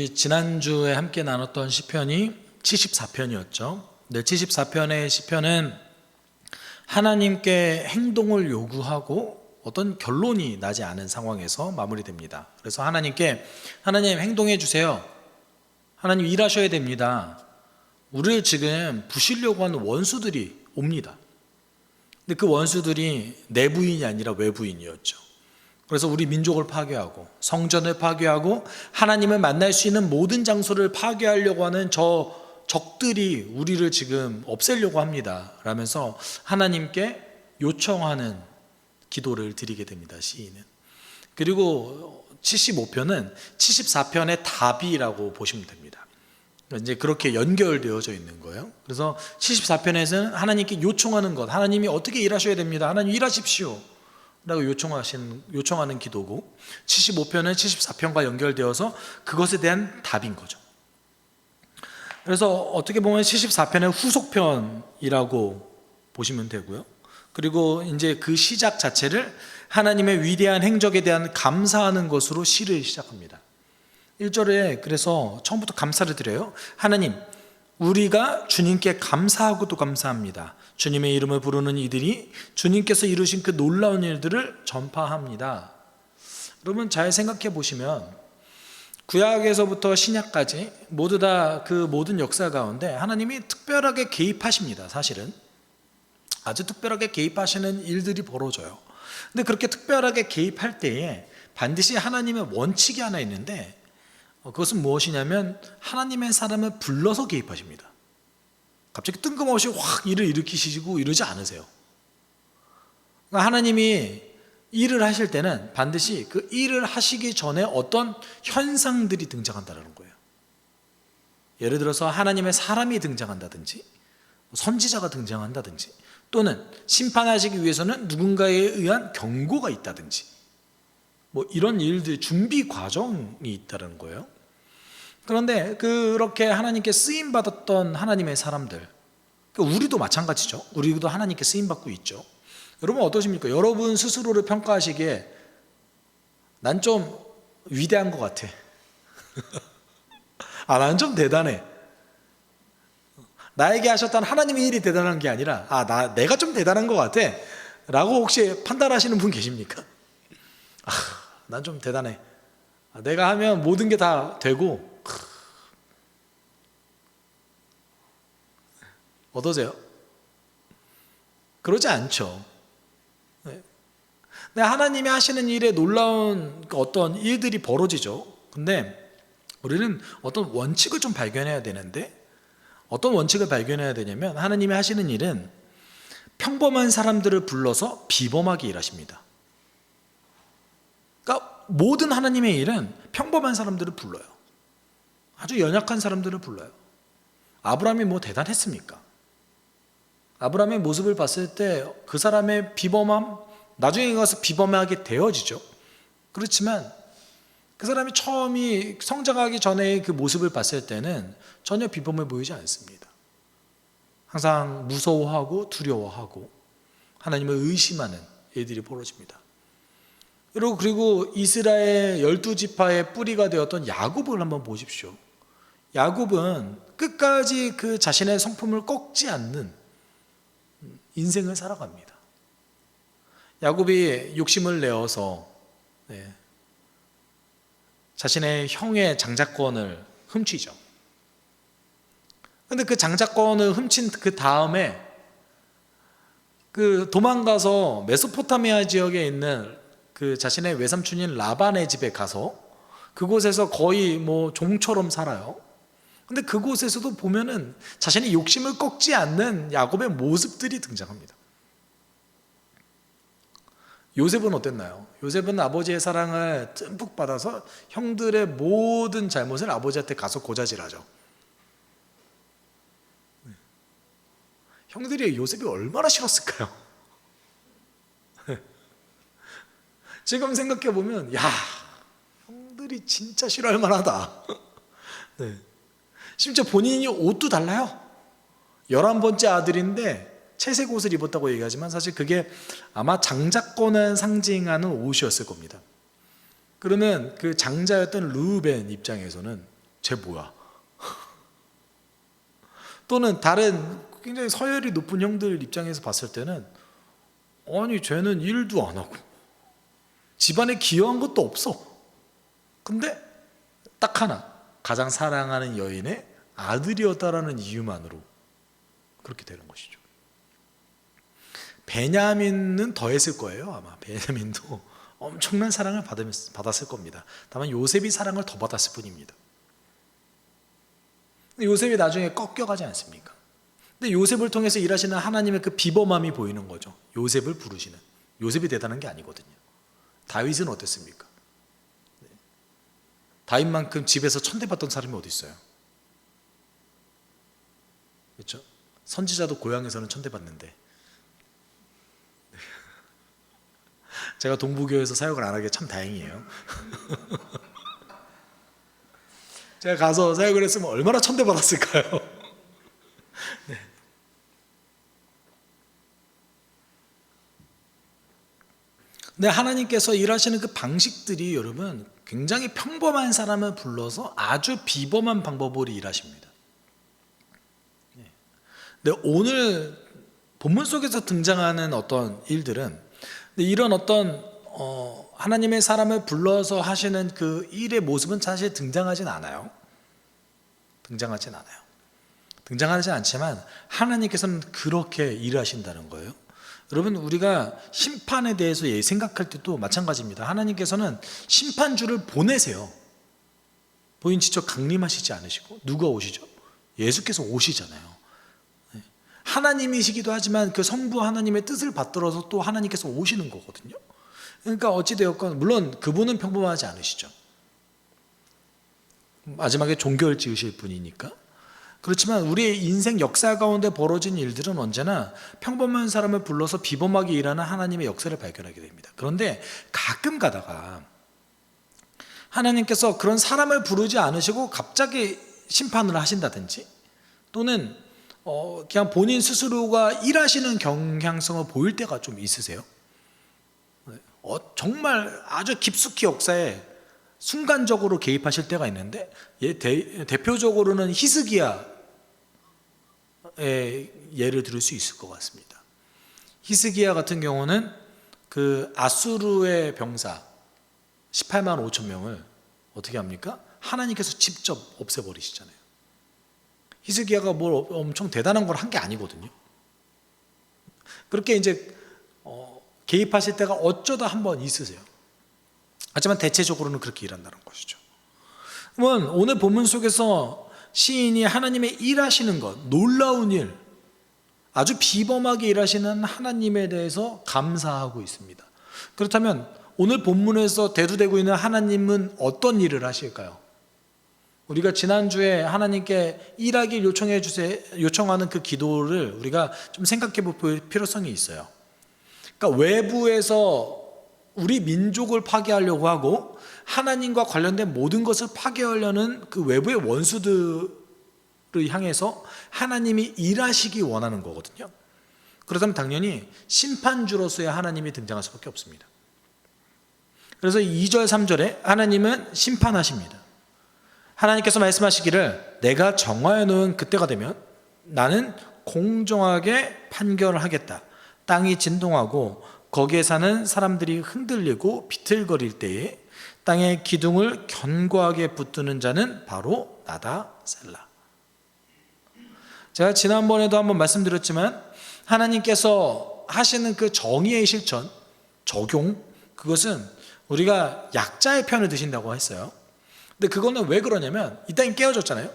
우리 지난주에 함께 나눴던 시편이 74편이었죠. 네, 74편의 시편은 하나님께 행동을 요구하고 어떤 결론이 나지 않은 상황에서 마무리됩니다. 그래서 하나님께 하나님 행동해 주세요. 하나님 일하셔야 됩니다. 우리를 지금 부시려고 하는 원수들이 옵니다. 근데 그 원수들이 내부인이 아니라 외부인이었죠. 그래서 우리 민족을 파괴하고 성전을 파괴하고 하나님을 만날 수 있는 모든 장소를 파괴하려고 하는 저 적들이 우리를 지금 없애려고 합니다 라면서 하나님께 요청하는 기도를 드리게 됩니다, 시인은. 그리고 75편은 74편의 답이라고 보시면 됩니다. 이제 그렇게 연결되어져 있는 거예요. 그래서 74편에서는 하나님께 요청하는 것, 하나님이 어떻게 일하셔야 됩니다, 하나님 일하십시오 라고 요청하는 기도고, 75편은 74편과 연결되어서 그것에 대한 답인 거죠. 그래서 어떻게 보면 74편의 후속편이라고 보시면 되고요. 그리고 이제 그 시작 자체를 하나님의 위대한 행적에 대한 감사하는 것으로 시를 시작합니다. 1절에 그래서 처음부터 감사를 드려요. 하나님, 우리가 주님께 감사하고도 감사합니다. 주님의 이름을 부르는 이들이 주님께서 이루신 그 놀라운 일들을 전파합니다. 여러분 잘 생각해 보시면 구약에서부터 신약까지 모두 다 그 모든 역사 가운데 하나님이 특별하게 개입하십니다. 사실은 아주 특별하게 개입하시는 일들이 벌어져요. 근데 그렇게 특별하게 개입할 때에 반드시 하나님의 원칙이 하나 있는데, 그것은 무엇이냐면 하나님의 사람을 불러서 개입하십니다. 갑자기 뜬금없이 확 일을 일으키시고 이러지 않으세요. 그러니까 하나님이 일을 하실 때는 반드시 그 일을 하시기 전에 어떤 현상들이 등장한다는 거예요. 예를 들어서 하나님의 사람이 등장한다든지 선지자가 등장한다든지, 또는 심판하시기 위해서는 누군가에 의한 경고가 있다든지, 이런 일들 준비 과정이 있다는 거예요. 그런데 그렇게 하나님께 쓰임받았던 하나님의 사람들, 우리도 마찬가지죠. 우리도 하나님께 쓰임받고 있죠. 여러분 어떠십니까? 여러분 스스로를 평가하시기에 난 좀 위대한 것 같아. 난 좀 대단해. 나에게 하셨던 하나님의 일이 대단한 게 아니라 내가 좀 대단한 것 같아 라고 혹시 판단하시는 분 계십니까? 난 좀 대단해. 내가 하면 모든 게 다 되고. 어떠세요? 그러지 않죠. 네. 하나님이 하시는 일에 놀라운 어떤 일들이 벌어지죠. 근데 우리는 어떤 원칙을 좀 발견해야 되는데, 어떤 원칙을 발견해야 되냐면 하나님이 하시는 일은 평범한 사람들을 불러서 비범하게 일하십니다. 그러니까 모든 하나님의 일은 평범한 사람들을 불러요. 아주 연약한 사람들을 불러요. 아브라함이 대단했습니까? 아브라함의 모습을 봤을 때 그 사람의 비범함, 나중에 가서 비범하게 되어지죠. 그렇지만 그 사람이 처음이 성장하기 전에 그 모습을 봤을 때는 전혀 비범해 보이지 않습니다. 항상 무서워하고 두려워하고 하나님을 의심하는 일들이 벌어집니다. 그리고 이스라엘 12지파의 뿌리가 되었던 야곱을 한번 보십시오. 야곱은 끝까지 그 자신의 성품을 꺾지 않는 인생을 살아갑니다. 야곱이 욕심을 내어서 자신의 형의 장자권을 훔치죠. 그런데 그 장자권을 훔친 그 다음에 도망가서 메소포타미아 지역에 있는 그 자신의 외삼촌인 라반의 집에 가서 그곳에서 거의 종처럼 살아요. 근데 그곳에서도 보면은 자신의 욕심을 꺾지 않는 야곱의 모습들이 등장합니다. 요셉은 어땠나요? 요셉은 아버지의 사랑을 듬뿍 받아서 형들의 모든 잘못을 아버지한테 가서 고자질하죠. 형들이 요셉이 얼마나 싫었을까요? 지금 생각해보면 형들이 진짜 싫어할 만하다. 네. 심지어 본인이 옷도 달라요. 11번째 아들인데 채색 옷을 입었다고 얘기하지만 사실 그게 아마 장자권을 상징하는 옷이었을 겁니다. 그러면 그 장자였던 르우벤 입장에서는 쟤 뭐야? 또는 다른 굉장히 서열이 높은 형들 입장에서 봤을 때는 아니 쟤는 일도 안 하고 집안에 기여한 것도 없어. 근데 딱 하나, 가장 사랑하는 여인의 아들이었다라는 이유만으로 그렇게 되는 것이죠. 베냐민은 더 했을 거예요. 아마 베냐민도 엄청난 사랑을 받았을 겁니다. 다만 요셉이 사랑을 더 받았을 뿐입니다. 요셉이 나중에 꺾여가지 않습니까? 근데 요셉을 통해서 일하시는 하나님의 그 비범함이 보이는 거죠. 요셉을 부르시는. 요셉이 대단한 게 아니거든요. 다윗은 어땠습니까? 다윗만큼 집에서 천대받던 사람이 어디 있어요? 그렇죠? 선지자도 고향에서는 천대받는데 제가 동부교회에서 사역을 안 하게 참 다행이에요. 제가 가서 사역을 했으면 얼마나 천대받았을까요? 네. 근데 하나님께서 일하시는 그 방식들이 여러분 굉장히 평범한 사람을 불러서 아주 비범한 방법으로 일하십니다. 근데 오늘 본문 속에서 등장하는 어떤 일들은 이런 어떤 하나님의 사람을 불러서 하시는 그 일의 모습은 사실 등장하진 않아요. 등장하진 않지만 하나님께서는 그렇게 일하신다는 거예요. 여러분 우리가 심판에 대해서 생각할 때도 마찬가지입니다. 하나님께서는 심판주를 보내세요. 본인 직접 강림하시지 않으시고 누가 오시죠? 예수께서 오시잖아요. 하나님이시기도 하지만 그 성부 하나님의 뜻을 받들어서 또 하나님께서 오시는 거거든요. 그러니까 어찌되었건 물론 그분은 평범하지 않으시죠. 마지막에 종교를 지으실 분이니까. 그렇지만 우리의 인생 역사 가운데 벌어진 일들은 언제나 평범한 사람을 불러서 비범하게 일하는 하나님의 역사를 발견하게 됩니다. 그런데 가끔 가다가 하나님께서 그런 사람을 부르지 않으시고 갑자기 심판을 하신다든지 또는 그냥 본인 스스로가 일하시는 경향성을 보일 때가 좀 있으세요? 정말 아주 깊숙이 역사에 순간적으로 개입하실 때가 있는데 대표적으로는 히스기야의 예를 들을 수 있을 것 같습니다. 히스기야 같은 경우는 그 아수르의 병사 18만 5천 명을 어떻게 합니까? 하나님께서 직접 없애버리시잖아요. 히스기야가 뭘 엄청 대단한 걸 한 게 아니거든요. 그렇게 이제 개입하실 때가 어쩌다 한번 있으세요. 하지만 대체적으로는 그렇게 일한다는 것이죠. 그러면 오늘 본문 속에서 시인이 하나님의 일하시는 것, 놀라운 일, 아주 비범하게 일하시는 하나님에 대해서 감사하고 있습니다. 그렇다면 오늘 본문에서 대두되고 있는 하나님은 어떤 일을 하실까요? 우리가 지난주에 하나님께 일하길 요청하는 그 기도를 우리가 좀 생각해 볼 필요성이 있어요. 그러니까 외부에서 우리 민족을 파괴하려고 하고 하나님과 관련된 모든 것을 파괴하려는 그 외부의 원수들을 향해서 하나님이 일하시기 원하는 거거든요. 그렇다면 당연히 심판주로서의 하나님이 등장할 수밖에 없습니다. 그래서 2절 3절에 하나님은 심판하십니다. 하나님께서 말씀하시기를 내가 정하여 놓은 그때가 되면 나는 공정하게 판결을 하겠다. 땅이 진동하고 거기에 사는 사람들이 흔들리고 비틀거릴 때에 땅의 기둥을 견고하게 붙드는 자는 바로 나다 셀라. 제가 지난번에도 한번 말씀드렸지만 하나님께서 하시는 그 정의의 실천, 적용, 그것은 우리가 약자의 편을 드신다고 했어요. 근데 그거는 왜 그러냐면 이 땅이 깨어졌잖아요.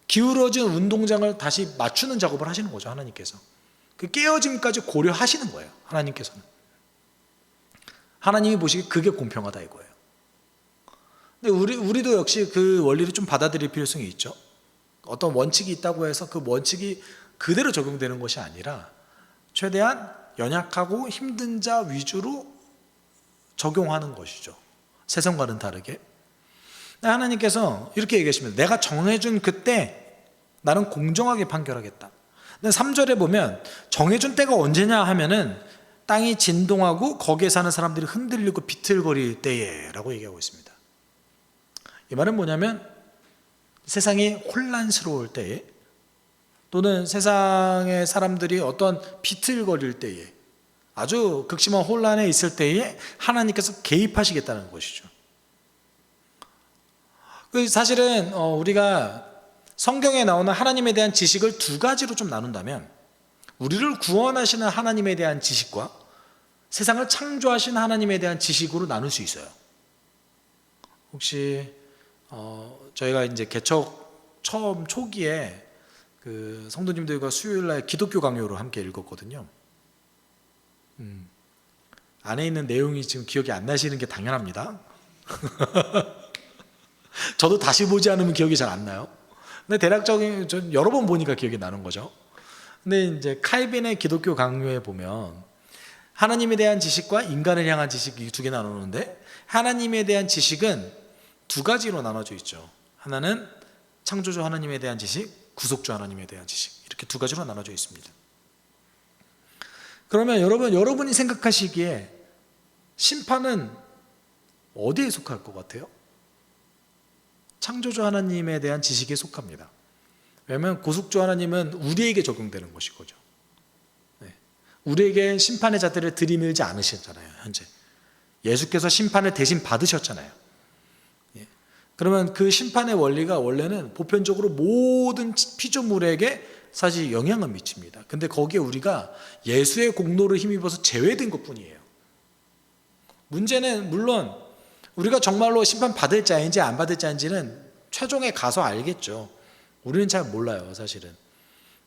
기울어진 운동장을 다시 맞추는 작업을 하시는 거죠. 하나님께서 그 깨어짐까지 고려하시는 거예요. 하나님께서는 하나님이 보시기에 그게 공평하다 이거예요. 근데 우리도 역시 그 원리를 좀 받아들일 필요성이 있죠. 어떤 원칙이 있다고 해서 그 원칙이 그대로 적용되는 것이 아니라 최대한 연약하고 힘든 자 위주로 적용하는 것이죠. 세상과는 다르게. 하나님께서 이렇게 얘기하십니다. 내가 정해준 그때 나는 공정하게 판결하겠다. 근데 3절에 보면 정해준 때가 언제냐 하면은 땅이 진동하고 거기에 사는 사람들이 흔들리고 비틀거릴 때에 라고 얘기하고 있습니다. 이 말은 뭐냐면 세상이 혼란스러울 때에, 또는 세상의 사람들이 어떤 비틀거릴 때에, 아주 극심한 혼란에 있을 때에 하나님께서 개입하시겠다는 것이죠. 사실은 우리가 성경에 나오는 하나님에 대한 지식을 두 가지로 좀 나눈다면, 우리를 구원하시는 하나님에 대한 지식과 세상을 창조하신 하나님에 대한 지식으로 나눌 수 있어요. 혹시 저희가 이제 개척 처음 초기에 그 성도님들과 수요일날 기독교 강요로 함께 읽었거든요. 안에 있는 내용이 지금 기억이 안 나시는 게 당연합니다. 저도 다시 보지 않으면 기억이 잘 안 나요. 근데 대략적인, 전 여러 번 보니까 기억이 나는 거죠. 근데 이제 칼빈의 기독교 강요에 보면 하나님에 대한 지식과 인간을 향한 지식, 이 두 개 나누는데, 하나님에 대한 지식은 두 가지로 나눠져 있죠. 하나는 창조주 하나님에 대한 지식, 구속주 하나님에 대한 지식, 이렇게 두 가지로 나눠져 있습니다. 그러면 여러분이 생각하시기에 심판은 어디에 속할 것 같아요? 창조주 하나님에 대한 지식에 속합니다. 왜냐하면 구속주 하나님은 우리에게 적용되는 것이거죠. 우리에게 심판의 잣대를 들이밀지 않으셨잖아요. 현재 예수께서 심판을 대신 받으셨잖아요. 그러면 그 심판의 원리가 원래는 보편적으로 모든 피조물에게 사실 영향을 미칩니다. 근데 거기에 우리가 예수의 공로를 힘입어서 제외된 것뿐이에요. 문제는 물론 우리가 정말로 심판 받을 자인지 안 받을 자인지는 최종에 가서 알겠죠. 우리는 잘 몰라요, 사실은.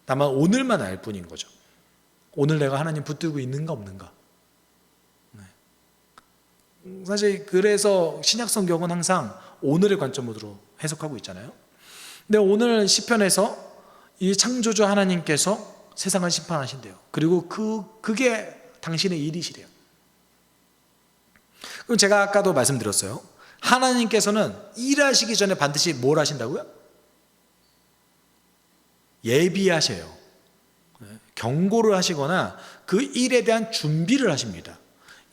다만 오늘만 알 뿐인 거죠. 오늘 내가 하나님 붙들고 있는가 없는가. 사실 그래서 신약 성경은 항상 오늘의 관점으로 해석하고 있잖아요. 근데 오늘 시편에서 이 창조주 하나님께서 세상을 심판하신대요. 그리고 그게 당신의 일이시래요. 그럼 제가 아까도 말씀드렸어요. 하나님께서는 일하시기 전에 반드시 뭘 하신다고요? 예비하셔요. 경고를 하시거나 그 일에 대한 준비를 하십니다.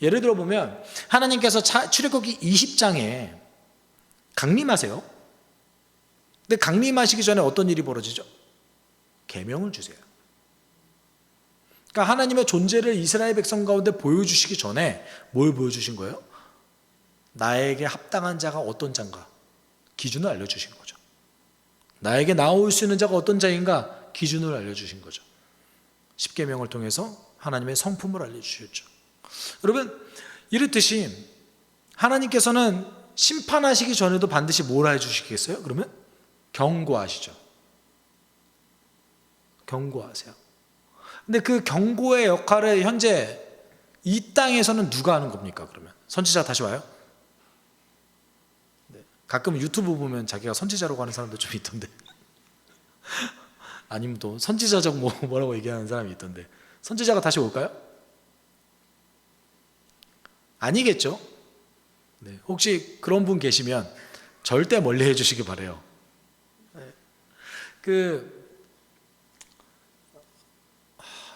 예를 들어 보면 하나님께서 출애굽기 20장에 강림하세요. 근데 강림하시기 전에 어떤 일이 벌어지죠? 계명을 주세요. 그러니까 하나님의 존재를 이스라엘 백성 가운데 보여주시기 전에 뭘 보여주신 거예요? 나에게 합당한 자가 어떤 자인가 기준을 알려주신 거죠. 나에게 나올 수 있는 자가 어떤 자인가 기준을 알려주신 거죠. 십계명을 통해서 하나님의 성품을 알려주셨죠. 여러분, 이렇듯이 하나님께서는 심판하시기 전에도 반드시 뭘 해주시겠어요? 그러면 경고하시죠. 경고하세요. 근데 그 경고의 역할을 현재 이 땅에서는 누가 하는 겁니까? 그러면 선지자가 다시 와요? 가끔 유튜브 보면 자기가 선지자라고 하는 사람들 좀 있던데 아니면 또 선지자적 뭐라고 얘기하는 사람이 있던데, 선지자가 다시 올까요? 아니겠죠? 네, 혹시 그런 분 계시면 절대 멀리 해주시기 바라요.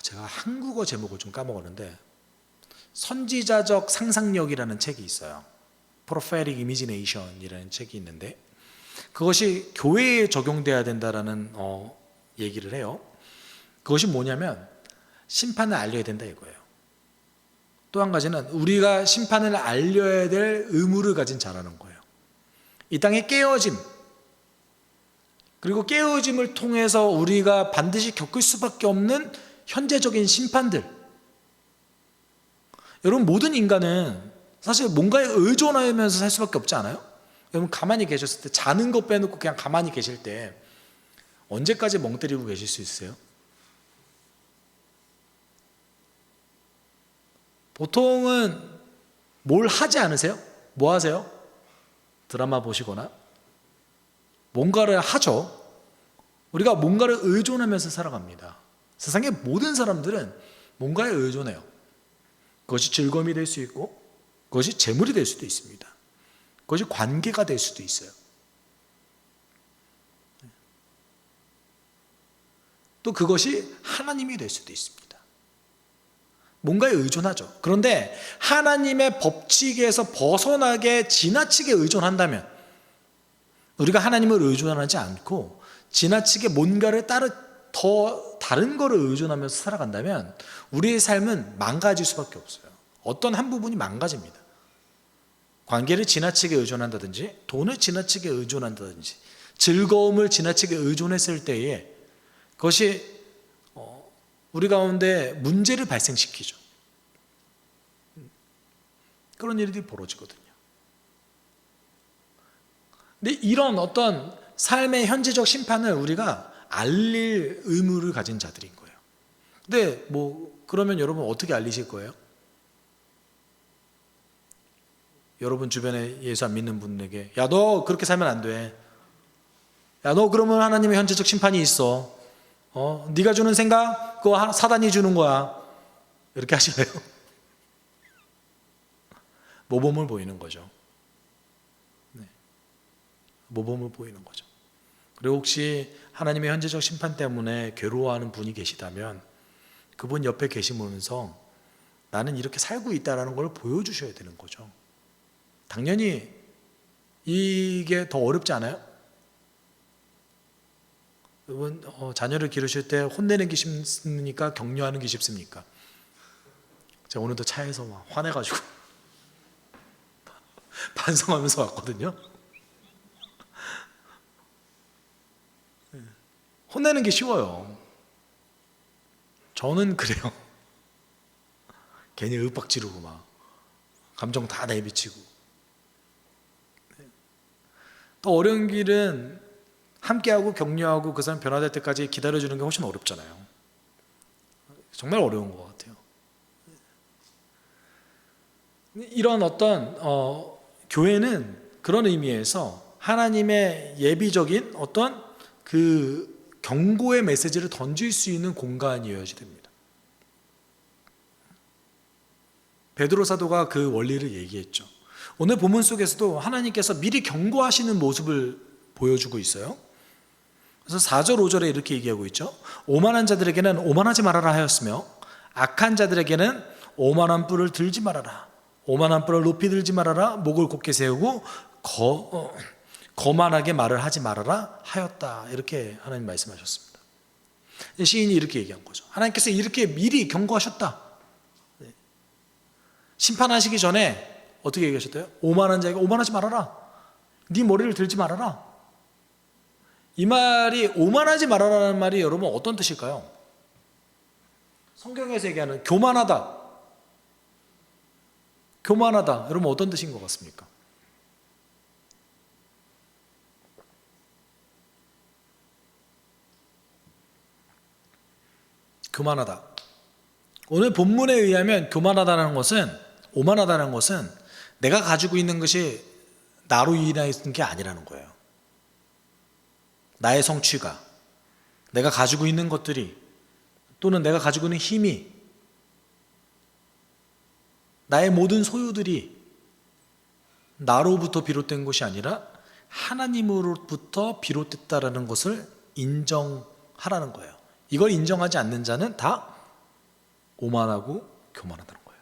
제가 한국어 제목을 좀 까먹었는데 선지자적 상상력이라는 책이 있어요. Prophetic Imagination이라는 책이 있는데 그것이 교회에 적용돼야 된다라는 얘기를 해요. 그것이 뭐냐면 심판을 알려야 된다 이거예요. 또 한 가지는 우리가 심판을 알려야 될 의무를 가진 자라는 거예요. 이 땅의 깨어짐, 그리고 깨어짐을 통해서 우리가 반드시 겪을 수밖에 없는 현재적인 심판들. 여러분, 모든 인간은 사실 뭔가에 의존하면서 살 수밖에 없지 않아요? 여러분, 가만히 계셨을 때, 자는 거 빼놓고 그냥 가만히 계실 때 언제까지 멍 때리고 계실 수 있어요? 보통은 뭘 하지 않으세요? 뭐 하세요? 드라마 보시거나 뭔가를 하죠. 우리가 뭔가를 의존하면서 살아갑니다. 세상의 모든 사람들은 뭔가에 의존해요. 그것이 즐거움이 될 수 있고 그것이 재물이 될 수도 있습니다. 그것이 관계가 될 수도 있어요. 또 그것이 하나님이 될 수도 있습니다. 뭔가에 의존하죠. 그런데 하나님의 법칙에서 벗어나게 지나치게 의존한다면, 우리가 하나님을 의존하지 않고 지나치게 뭔가를 더 다른 거를 의존하면서 살아간다면 우리의 삶은 망가질 수밖에 없어요. 어떤 한 부분이 망가집니다. 관계를 지나치게 의존한다든지, 돈을 지나치게 의존한다든지, 즐거움을 지나치게 의존했을 때에 그것이 우리 가운데 문제를 발생시키죠. 그런 일들이 벌어지거든요. 근데 이런 어떤 삶의 현재적 심판을 우리가 알릴 의무를 가진 자들인 거예요. 근데 그러면 여러분 어떻게 알리실 거예요? 여러분 주변에 예수 안 믿는 분에게 야, 너 그렇게 살면 안 돼. 야, 너 그러면 하나님의 현재적 심판이 있어. 네가 주는 생각 그거 사단이 주는 거야. 이렇게 하실래요? 모범을 보이는 거죠. 네. 모범을 보이는 거죠. 그리고 혹시 하나님의 현재적 심판 때문에 괴로워하는 분이 계시다면 그분 옆에 계시면서 나는 이렇게 살고 있다는 걸 보여주셔야 되는 거죠. 당연히 이게 더 어렵지 않아요? 여러분 자녀를 기르실 때 혼내는 게 쉽습니까? 격려하는 게 쉽습니까? 제가 오늘도 차에서 막 화내가지고 반성하면서 왔거든요. 혼내는 게 쉬워요. 저는 그래요. 괜히 윽박 지르고 막 감정 다 내비치고. 더 어려운 길은 함께하고 격려하고 그 사람 변화될 때까지 기다려주는 게 훨씬 어렵잖아요. 정말 어려운 것 같아요. 이런 어떤 교회는 그런 의미에서 하나님의 예비적인 어떤 그 경고의 메시지를 던질 수 있는 공간이어야 됩니다. 베드로 사도가 그 원리를 얘기했죠. 오늘 본문 속에서도 하나님께서 미리 경고하시는 모습을 보여주고 있어요. 그래서 4절 5절에 이렇게 얘기하고 있죠. 오만한 자들에게는 오만하지 말아라 하였으며 악한 자들에게는 오만한 뿔을 들지 말아라. 오만한 뿔을 높이 들지 말아라. 목을 곧게 세우고 거만하게 말을 하지 말아라 하였다. 이렇게 하나님 말씀하셨습니다. 시인이 이렇게 얘기한 거죠. 하나님께서 이렇게 미리 경고하셨다. 심판하시기 전에 어떻게 얘기하셨대요? 오만한 자에게 오만하지 말아라. 네 머리를 들지 말아라. 이 말이 오만하지 말아라는 말이 여러분 어떤 뜻일까요? 성경에서 얘기하는 교만하다. 교만하다. 여러분 어떤 뜻인 것 같습니까? 교만하다. 오늘 본문에 의하면 교만하다는 것은, 오만하다는 것은 내가 가지고 있는 것이 나로 인한 게 아니라는 거예요. 나의 성취가, 내가 가지고 있는 것들이, 또는 내가 가지고 있는 힘이, 나의 모든 소유들이 나로부터 비롯된 것이 아니라 하나님으로부터 비롯됐다라는 것을 인정하라는 거예요. 이걸 인정하지 않는 자는 다 오만하고 교만하다는 거예요.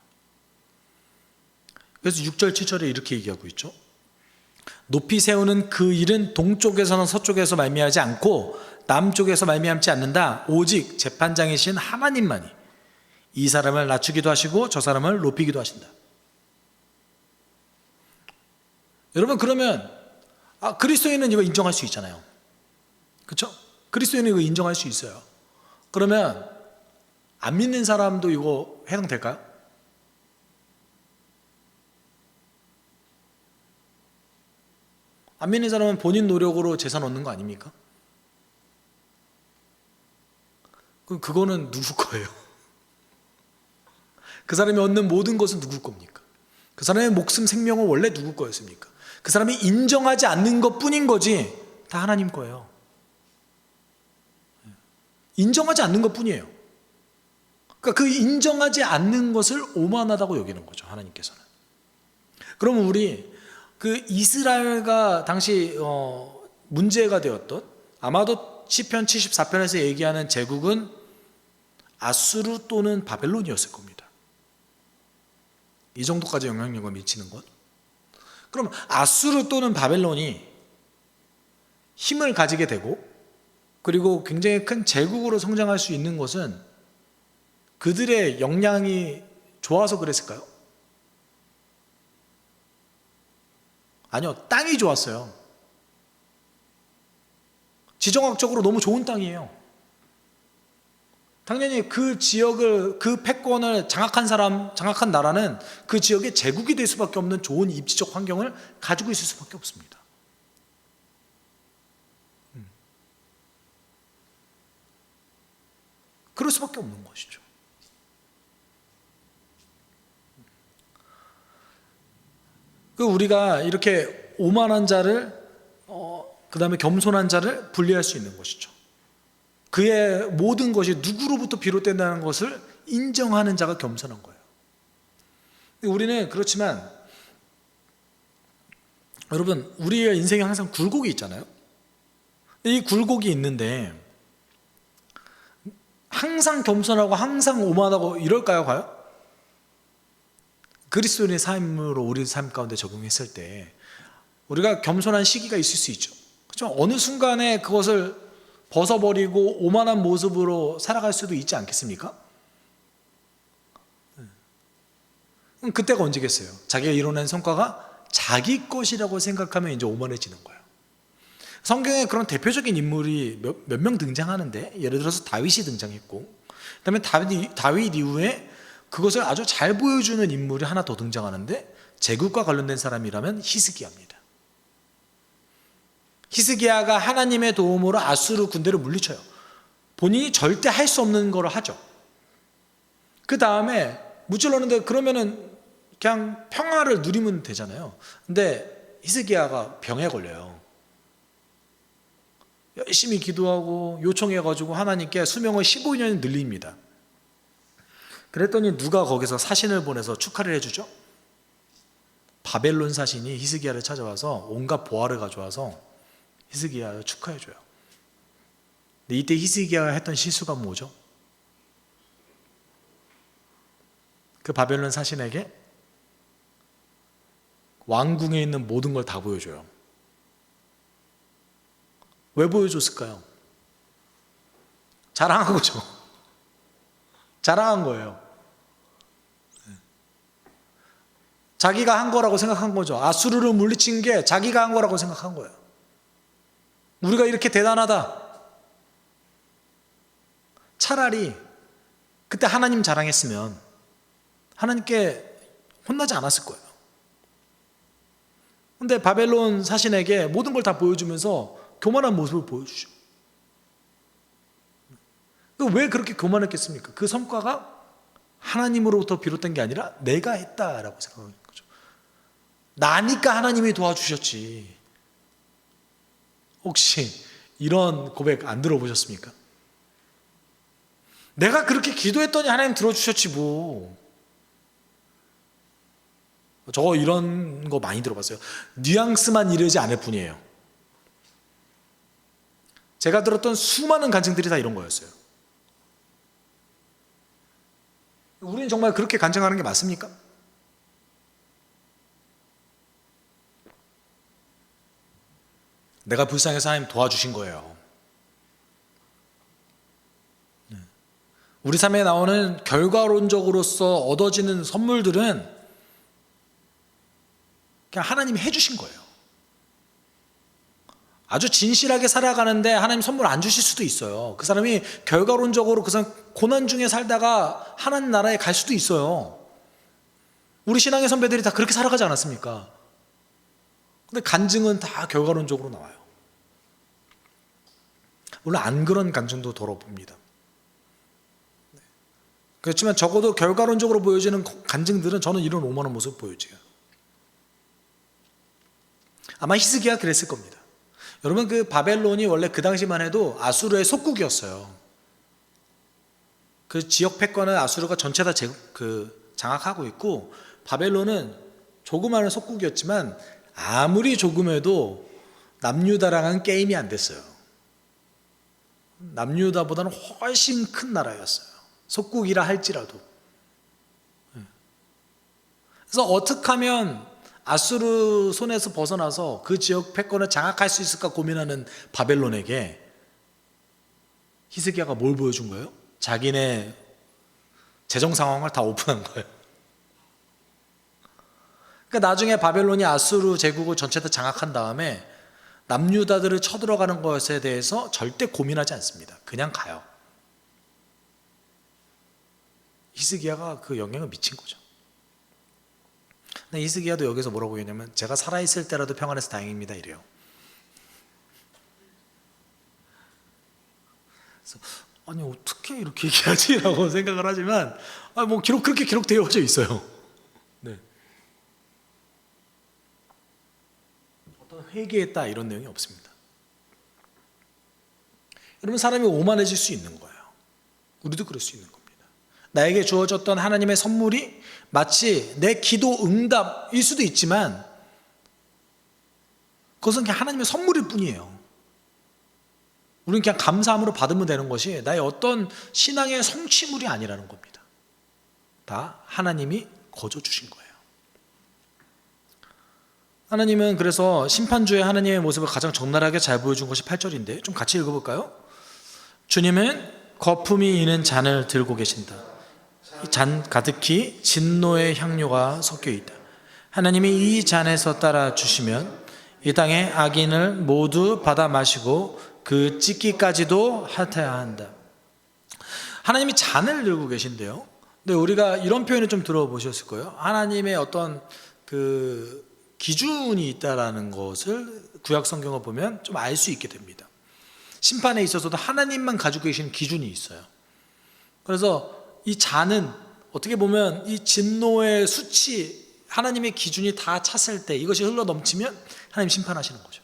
그래서 6절 7절에 이렇게 얘기하고 있죠. 높이 세우는 그 일은 동쪽에서는 서쪽에서 말미암지 않고 남쪽에서 말미암지 않는다. 오직 재판장이신 하나님만이 이 사람을 낮추기도 하시고 저 사람을 높이기도 하신다. 여러분 그러면 그리스도인은 이거 인정할 수 있잖아요. 그렇죠? 그리스도인은 이거 인정할 수 있어요. 그러면 안 믿는 사람도 이거 해당될까요? 안 믿는 사람은 본인 노력으로 재산 얻는 거 아닙니까? 그럼 그거는 누구 거예요? 그 사람이 얻는 모든 것은 누구 겁니까? 그 사람의 목숨 생명은 원래 누구 거였습니까? 그 사람이 인정하지 않는 것 뿐인 거지 다 하나님 거예요. 인정하지 않는 것 뿐이에요. 그러니까 그 인정하지 않는 것을 오만하다고 여기는 거죠, 하나님께서는. 그러면 우리 그 이스라엘과 당시 문제가 되었던, 아마도 시편 74편에서 얘기하는 제국은 아수르 또는 바벨론이었을 겁니다. 이 정도까지 영향력을 미치는 것. 그럼 아수르 또는 바벨론이 힘을 가지게 되고 그리고 굉장히 큰 제국으로 성장할 수 있는 것은 그들의 역량이 좋아서 그랬을까요? 아니요, 땅이 좋았어요. 지정학적으로 너무 좋은 땅이에요. 당연히 그 지역을, 그 패권을 장악한 장악한 나라는 그 지역의 제국이 될 수밖에 없는 좋은 입지적 환경을 가지고 있을 수밖에 없습니다. 그럴 수밖에 없는 것이죠. 우리가 이렇게 오만한 자를, 그 다음에 겸손한 자를 분리할 수 있는 것이죠. 그의 모든 것이 누구로부터 비롯된다는 것을 인정하는 자가 겸손한 거예요. 우리는 그렇지만 여러분, 우리의 인생에 항상 굴곡이 있잖아요. 이 굴곡이 있는데 항상 겸손하고 항상 오만하고 이럴까요, 과연? 그리스도인의 삶으로 우리 삶 가운데 적용했을 때 우리가 겸손한 시기가 있을 수 있죠. 그렇죠? 어느 순간에 그것을 벗어버리고 오만한 모습으로 살아갈 수도 있지 않겠습니까? 그럼 그때가 언제겠어요? 자기가 이뤄낸 성과가 자기 것이라고 생각하면 이제 오만해지는 거예요. 성경에 그런 대표적인 인물이 몇 명 등장하는데, 예를 들어서 다윗이 등장했고, 그다음에 다윗 이후에 그것을 아주 잘 보여주는 인물이 하나 더 등장하는데, 제국과 관련된 사람이라면 히스기야입니다. 히스기야가 하나님의 도움으로 아수르 군대를 물리쳐요. 본인이 절대 할 수 없는 걸 하죠. 그 다음에 무찔렀는데 그러면은 그냥 평화를 누리면 되잖아요. 근데 히스기야가 병에 걸려요. 열심히 기도하고 요청해가지고 하나님께 수명을 15년이 늘립니다. 그랬더니 누가 거기서 사신을 보내서 축하를 해주죠? 바벨론 사신이 히스기야를 찾아와서 온갖 보화를 가져와서 히스기야를 축하해줘요. 근데 이때 히스기야가 했던 실수가 뭐죠? 그 바벨론 사신에게 왕궁에 있는 모든 걸 다 보여줘요. 왜 보여줬을까요? 자랑한 거죠. 자랑한 거예요. 자기가 한 거라고 생각한 거죠. 아수르를 물리친 게 자기가 한 거라고 생각한 거예요. 우리가 이렇게 대단하다. 차라리 그때 하나님 자랑했으면 하나님께 혼나지 않았을 거예요. 근데 바벨론 사신에게 모든 걸 다 보여주면서 교만한 모습을 보여주죠. 왜 그렇게 교만했겠습니까? 그 성과가 하나님으로부터 비롯된 게 아니라 내가 했다라고 생각하는 거죠. 나니까 하나님이 도와주셨지. 혹시 이런 고백 안 들어보셨습니까? 내가 그렇게 기도했더니 하나님 들어주셨지 뭐. 저 이런 거 많이 들어봤어요. 뉘앙스만 이르지 않을 뿐이에요. 제가 들었던 수많은 간증들이 다 이런 거였어요. 우리는 정말 그렇게 간증하는 게 맞습니까? 내가 불쌍해서 하나님 도와주신 거예요. 우리 삶에 나오는 결과론적으로서 얻어지는 선물들은 그냥 하나님이 해주신 거예요. 아주 진실하게 살아가는데 하나님 선물 안 주실 수도 있어요. 그 사람이 결과론적으로 그 사람 고난 중에 살다가 하나님 나라에 갈 수도 있어요. 우리 신앙의 선배들이 다 그렇게 살아가지 않았습니까? 근데 간증은 다 결과론적으로 나와요. 물론 안 그런 간증도 들어봅니다. 그렇지만 적어도 결과론적으로 보여지는 간증들은 저는 이런 오만한 모습을 보여줘요. 아마 히스기야가 그랬을 겁니다. 여러분, 그 바벨론이 원래 그 당시만 해도 아수르의 속국이었어요. 그 지역 패권을 아수르가 전체 다 장악하고 있고, 바벨론은 조그마한 속국이었지만 아무리 조금해도 남유다랑은 게임이 안 됐어요. 남유다보다는 훨씬 큰 나라였어요. 속국이라 할지라도. 그래서 어떻게 하면 아수르 손에서 벗어나서 그 지역 패권을 장악할 수 있을까 고민하는 바벨론에게 히스기야가 뭘 보여준 거예요? 자기네 재정 상황을 다 오픈한 거예요. 그러니까 나중에 바벨론이 아수르 제국을 전체 다 장악한 다음에 남유다들을 쳐들어가는 것에 대해서 절대 고민하지 않습니다. 그냥 가요. 히스기야가 그 영향을 미친 거죠. 근데 히스기야도 여기서 뭐라고 했냐면 제가 살아있을 때라도 평안해서 다행입니다 이래요. 그래서 아니 어떻게 이렇게 얘기하지? 라고 생각을 하지만 뭐 그렇게 기록되어져 있어요. 네. 어떤 회개했다 이런 내용이 없습니다. 여러분 사람이 오만해질 수 있는 거예요. 우리도 그럴 수 있는 겁니다. 나에게 주어졌던 하나님의 선물이 마치 내 기도 응답일 수도 있지만 그것은 그냥 하나님의 선물일 뿐이에요. 우리는 그냥 감사함으로 받으면 되는 것이 나의 어떤 신앙의 성취물이 아니라는 겁니다. 다 하나님이 거저 주신 거예요. 하나님은 그래서 심판주의 하나님의 모습을 가장 적나라하게 잘 보여준 것이 8절인데 좀 같이 읽어볼까요? 주님은 거품이 있는 잔을 들고 계신다. 이 잔 가득히 진노의 향료가 섞여 있다. 하나님이 이 잔에서 따라 주시면 이 땅의 악인을 모두 받아 마시고 그 찢기까지도 핥아야 한다. 하나님이 잔을 들고 계신데요. 근데 우리가 이런 표현을 좀 들어보셨을 거예요. 하나님의 어떤 그 기준이 있다라는 것을 구약 성경을 보면 좀 알 수 있게 됩니다. 심판에 있어서도 하나님만 가지고 계신 기준이 있어요. 그래서 이 잔은 어떻게 보면 이 진노의 수치, 하나님의 기준이 다 찼을 때 이것이 흘러 넘치면 하나님 심판하시는 거죠.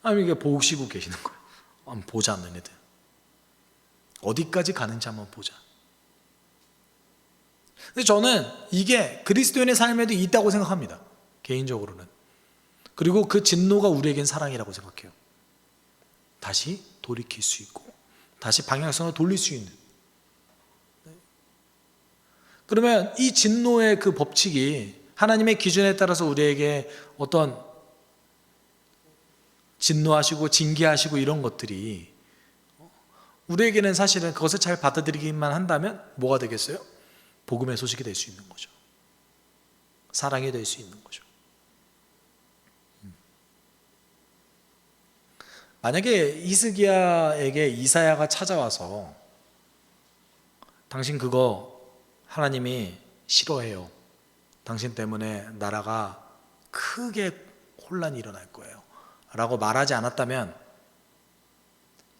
하나님 이게 보시고 계시는 거예요. 한번 보자 너네들. 어디까지 가는지 한번 보자. 근데 저는 이게 그리스도인의 삶에도 있다고 생각합니다. 개인적으로는. 그리고 그 진노가 우리에겐 사랑이라고 생각해요. 다시 돌이킬 수 있고 다시 방향성을 돌릴 수 있는. 그러면 이 진노의 그 법칙이 하나님의 기준에 따라서 우리에게 어떤 진노하시고 징계하시고 이런 것들이 우리에게는 사실은 그것을 잘 받아들이기만 한다면 뭐가 되겠어요? 복음의 소식이 될 수 있는 거죠. 사랑이 될 수 있는 거죠. 만약에 히스기야에게 이사야가 찾아와서 당신 그거 하나님이 싫어해요. 당신 때문에 나라가 크게 혼란이 일어날 거예요. 라고 말하지 않았다면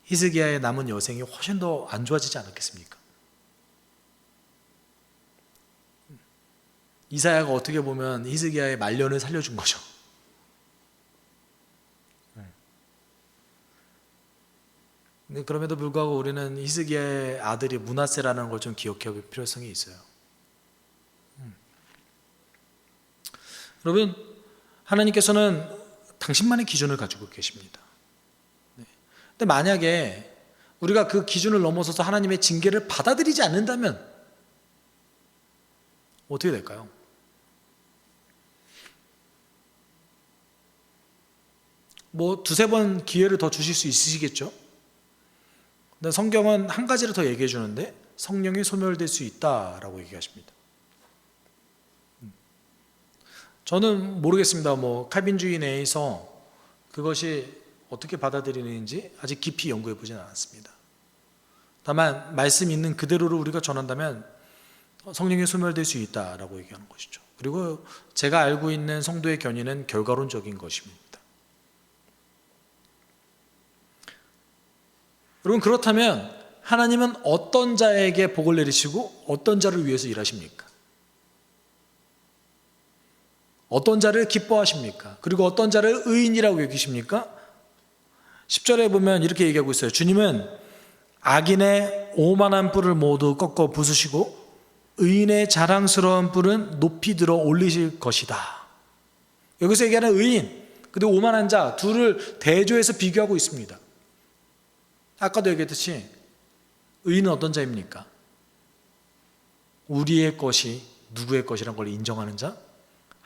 히스기야의 남은 여생이 훨씬 더 안 좋아지지 않았겠습니까? 이사야가 어떻게 보면 히스기야의 말년을 살려준 거죠. 근데 그럼에도 불구하고 우리는 히스기야의 아들이 므낫세라는 걸 좀 기억할 필요성이 있어요. 여러분, 하나님께서는 당신만의 기준을 가지고 계십니다. 근데 만약에 우리가 그 기준을 넘어서서 하나님의 징계를 받아들이지 않는다면 어떻게 될까요? 뭐 두세 번 기회를 더 주실 수 있으시겠죠? 근데 성경은 한 가지를 더 얘기해 주는데 성령이 소멸될 수 있다라고 얘기하십니다. 저는 모르겠습니다. 뭐 칼빈주의 내에서 그것이 어떻게 받아들이는지 아직 깊이 연구해 보진 않았습니다. 다만 말씀 있는 그대로를 우리가 전한다면 성령이 소멸될 수 있다라고 얘기하는 것이죠. 그리고 제가 알고 있는 성도의 견해는 결과론적인 것입니다. 여러분, 그렇다면 하나님은 어떤 자에게 복을 내리시고 어떤 자를 위해서 일하십니까? 어떤 자를 기뻐하십니까? 그리고 어떤 자를 의인이라고 여기십니까? 10절에 보면 이렇게 얘기하고 있어요. 주님은 악인의 오만한 뿔을 모두 꺾어 부수시고 의인의 자랑스러운 뿔은 높이 들어 올리실 것이다. 여기서 얘기하는 의인 그리고 오만한 자 둘을 대조해서 비교하고 있습니다. 아까도 얘기했듯이 의인은 어떤 자입니까? 우리의 것이 누구의 것이란 걸 인정하는 자?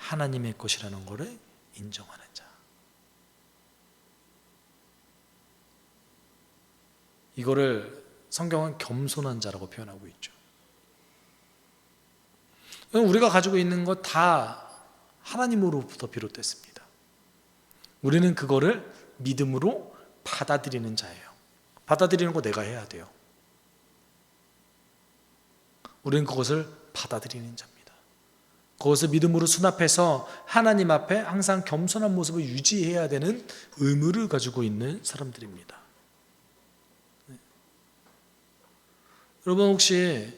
하나님의 것이라는 것을 인정하는 자. 이거를 성경은 겸손한 자라고 표현하고 있죠. 우리가 가지고 있는 것 다 하나님으로부터 비롯됐습니다. 우리는 그거를 믿음으로 받아들이는 자예요. 받아들이는 거 내가 해야 돼요. 우리는 그것을 받아들이는 자입니다. 그것을 믿음으로 수납해서 하나님 앞에 항상 겸손한 모습을 유지해야 되는 의무를 가지고 있는 사람들입니다. 여러분, 혹시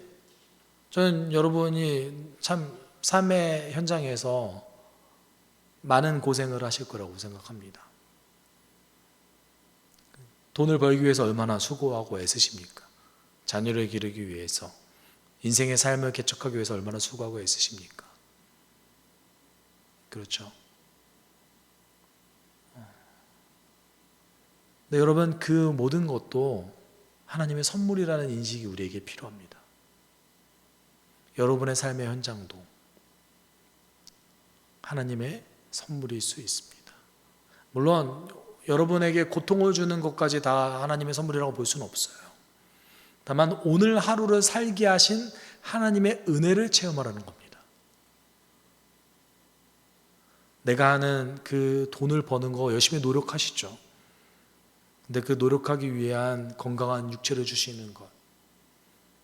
저는 여러분이 참 삶의 현장에서 많은 고생을 하실 거라고 생각합니다. 돈을 벌기 위해서 얼마나 수고하고 애쓰십니까? 자녀를 기르기 위해서, 인생의 삶을 개척하기 위해서 얼마나 수고하고 애쓰십니까? 그렇죠. 근데 여러분, 그 모든 것도 하나님의 선물이라는 인식이 우리에게 필요합니다. 여러분의 삶의 현장도 하나님의 선물일 수 있습니다. 물론 여러분에게 고통을 주는 것까지 다 하나님의 선물이라고 볼 수는 없어요. 다만 오늘 하루를 살게 하신 하나님의 은혜를 체험하라는 겁니다. 내가 하는 그 돈을 버는 거 열심히 노력하시죠. 근데 그 노력하기 위한 건강한 육체를 주시는 것,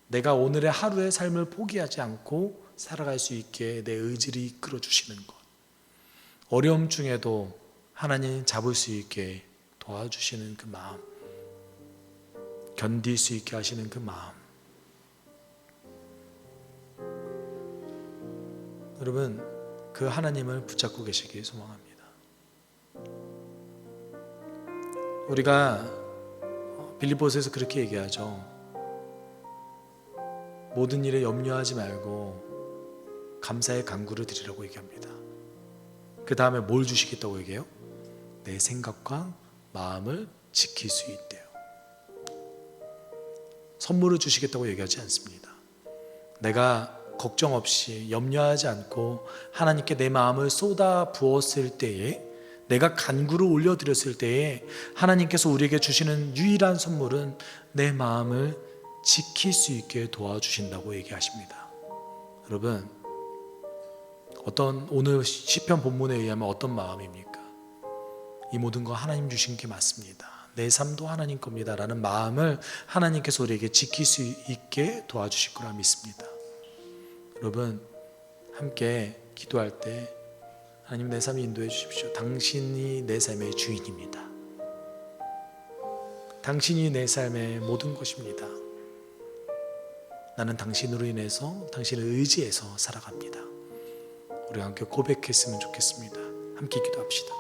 내가 오늘의 하루의 삶을 포기하지 않고 살아갈 수 있게 내 의지를 이끌어 주시는 것, 어려움 중에도 하나님 잡을 수 있게 도와주시는 그 마음, 견딜 수 있게 하시는 그 마음. 여러분, 그 하나님을 붙잡고 계시길 소망합니다. 우리가 빌립보서에서 그렇게 얘기하죠. 모든 일에 염려하지 말고 감사의 간구를 드리라고 얘기합니다. 그 다음에 뭘 주시겠다고 얘기해요? 내 생각과 마음을 지킬 수 있대요. 선물을 주시겠다고 얘기하지 않습니다. 내가 걱정 없이 염려하지 않고 하나님께 내 마음을 쏟아 부었을 때에, 내가 간구를 올려드렸을 때에 하나님께서 우리에게 주시는 유일한 선물은 내 마음을 지킬 수 있게 도와주신다고 얘기하십니다. 여러분, 오늘 시편 본문에 의하면 어떤 마음입니까? 이 모든 거 하나님 주신 게 맞습니다. 내 삶도 하나님 겁니다 라는 마음을 하나님께서 우리에게 지킬 수 있게 도와주실 거라 믿습니다. 여러분, 함께 기도할 때 하나님, 내 삶을 인도해 주십시오. 당신이 내 삶의 주인입니다. 당신이 내 삶의 모든 것입니다. 나는 당신으로 인해서, 당신을 의지해서 살아갑니다. 우리 함께 고백했으면 좋겠습니다. 함께 기도합시다.